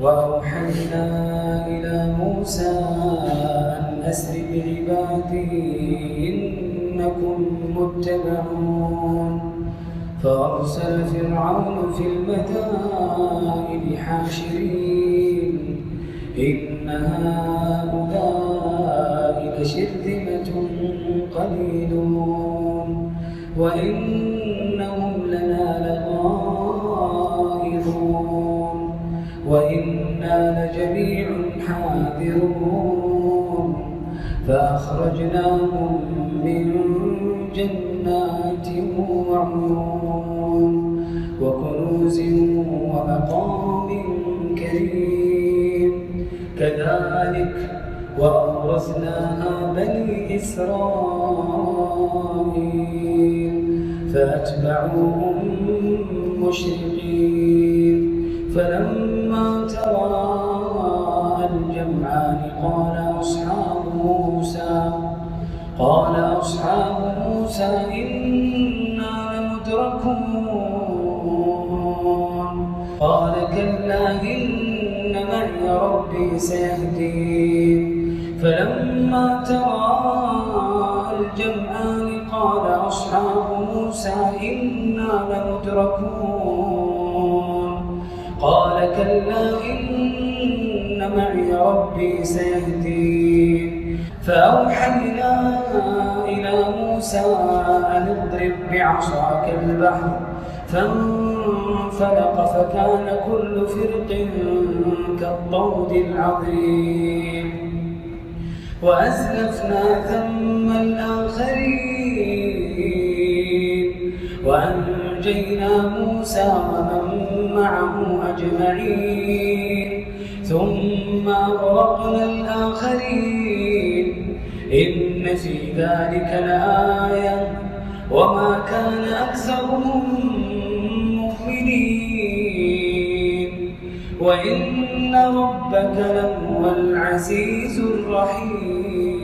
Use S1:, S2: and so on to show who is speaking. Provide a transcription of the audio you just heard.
S1: وأوحينا إلى موسى أن أسر بعبادي إنكم متبعون فأرسل فرعون في المدائن حاشرين إن هؤلاء لشرذمة قليلون وإنهم لنا لغائظون وإنا لجميع حاذرون فأخرجناهم من جنات وعيون وكنوز ومقام كريم كذلك وأورثناها بني إسرائيل فأتبعوهم مشرقين فلما تراءى الجمعان قال أصحاب موسى إنا لمدركون قال كلا إن معي ربي سيهدين فلما تراءى الجمعان قال أصحاب موسى إنا لمدركون قال كلا إن معي ربي سيهدين فأوحينا إلى موسى أن اضرب بعصاك البحر فانفلق فكان كل فرق كالطود العظيم وأزلفنا ثم الآخرين وأنجينا موسى ومن معه أجمعين ثم أغرقنا الآخرين إن في ذلك لآية وما كان أكثرهم مؤمنين وإن ربك لهو العزيز الرحيم.